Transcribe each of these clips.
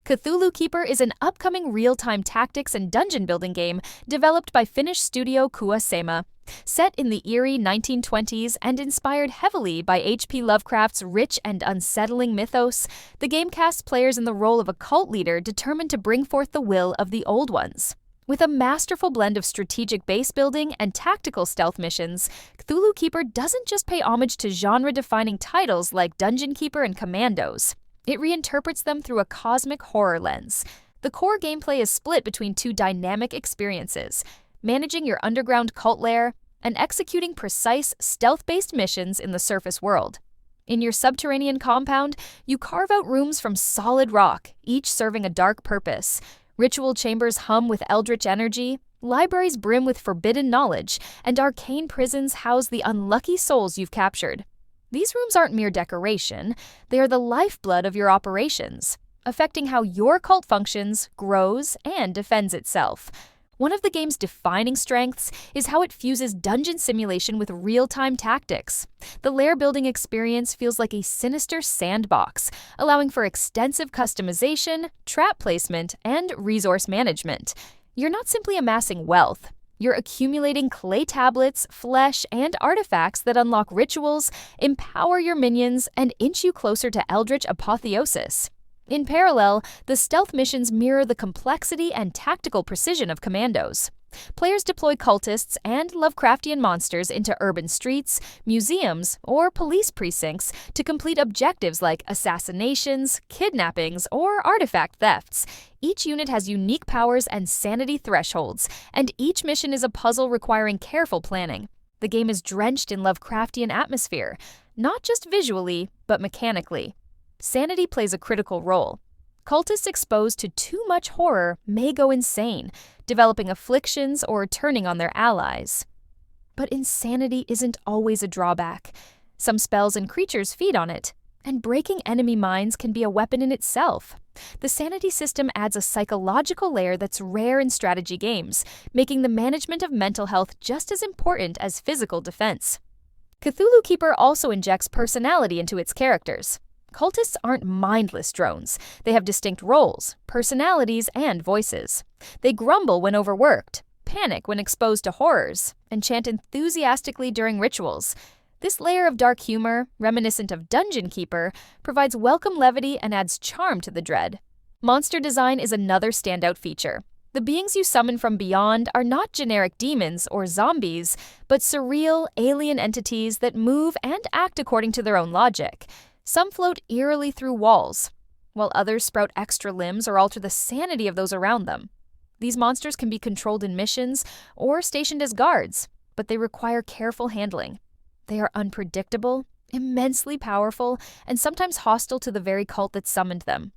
Cthulhu Keeper is an upcoming real-time tactics and dungeon building game developed by Finnish studio Kuusama. Set in the eerie 1920s and inspired heavily by H.P. Lovecraft's rich and unsettling mythos, the game casts players in the role of a cult leader determined to bring forth the will of the Old Ones. With a masterful blend of strategic base building and tactical stealth missions, Cthulhu Keeper doesn't just pay homage to genre-defining titles like Dungeon Keeper and Commandos. It reinterprets them through a cosmic horror lens. The core gameplay is split between two dynamic experiences: managing your underground cult lair and executing precise, stealth-based missions in the surface world. In your subterranean compound, you carve out rooms from solid rock, each serving a dark purpose. Ritual chambers hum with eldritch energy, libraries brim with forbidden knowledge, and arcane prisons house the unlucky souls you've captured. These rooms aren't mere decoration, they are the lifeblood of your operations, affecting how your cult functions, grows, and defends itself. One of the game's defining strengths is how it fuses dungeon simulation with real-time tactics. The lair-building experience feels like a sinister sandbox, allowing for extensive customization, trap placement, and resource management. You're not simply amassing wealth. You're accumulating clay tablets, flesh, and artifacts that unlock rituals, empower your minions, and inch you closer to eldritch apotheosis. In parallel, the stealth missions mirror the complexity and tactical precision of Commandos. Players deploy cultists and Lovecraftian monsters into urban streets, museums, or police precincts to complete objectives like assassinations, kidnappings, or artifact thefts. Each unit has unique powers and sanity thresholds, and each mission is a puzzle requiring careful planning. The game is drenched in Lovecraftian atmosphere, not just visually, but mechanically. Sanity plays a critical role. Cultists exposed to too much horror may go insane, developing afflictions or turning on their allies. But insanity isn't always a drawback. Some spells and creatures feed on it, and breaking enemy minds can be a weapon in itself. The sanity system adds a psychological layer that's rare in strategy games, making the management of mental health just as important as physical defense. Cthulhu Keeper also injects personality into its characters. Cultists aren't mindless drones. They have distinct roles, personalities, and voices. They grumble when overworked, panic when exposed to horrors, and chant enthusiastically during rituals. This layer of dark humor, reminiscent of Dungeon Keeper, provides welcome levity and adds charm to the dread. Monster design is another standout feature. The beings you summon from beyond are not generic demons or zombies, but surreal, alien entities that move and act according to their own logic. Some float eerily through walls, while others sprout extra limbs or alter the sanity of those around them. These monsters can be controlled in missions or stationed as guards, but they require careful handling. They are unpredictable, immensely powerful, and sometimes hostile to the very cult that summoned them.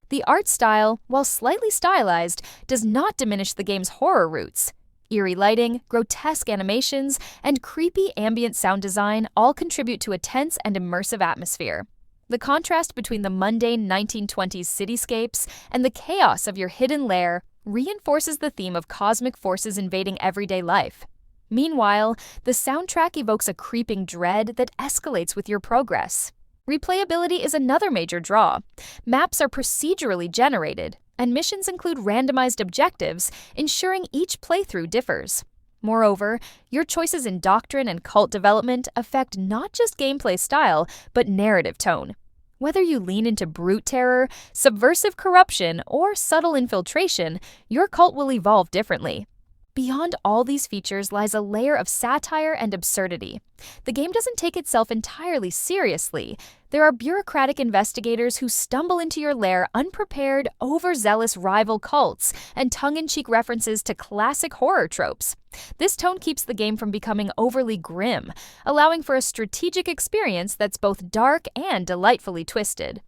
The art style, while slightly stylized, does not diminish the game's horror roots. Eerie lighting, grotesque animations, and creepy ambient sound design all contribute to a tense and immersive atmosphere. The contrast between the mundane 1920s cityscapes and the chaos of your hidden lair reinforces the theme of cosmic forces invading everyday life. Meanwhile, the soundtrack evokes a creeping dread that escalates with your progress. Replayability is another major draw. Maps are procedurally generated, and missions include randomized objectives, ensuring each playthrough differs. Moreover, your choices in doctrine and cult development affect not just gameplay style, but narrative tone. Whether you lean into brute terror, subversive corruption, or subtle infiltration, your cult will evolve differently. Beyond all these features lies a layer of satire and absurdity. The game doesn't take itself entirely seriously. There are bureaucratic investigators who stumble into your lair unprepared, overzealous rival cults and tongue-in-cheek references to classic horror tropes. This tone keeps the game from becoming overly grim, allowing for a strategic experience that's both dark and delightfully twisted.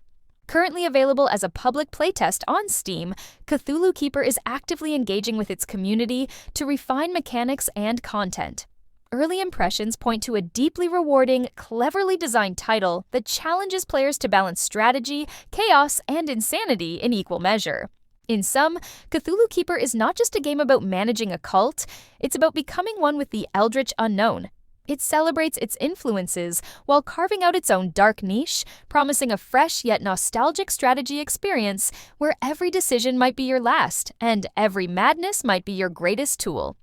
Currently available as a public playtest on Steam, Cthulhu Keeper is actively engaging with its community to refine mechanics and content. Early impressions point to a deeply rewarding, cleverly designed title that challenges players to balance strategy, chaos, and insanity in equal measure. In sum, Cthulhu Keeper is not just a game about managing a cult, it's about becoming one with the eldritch unknown. It celebrates its influences while carving out its own dark niche, promising a fresh yet nostalgic strategy experience where every decision might be your last and every madness might be your greatest tool.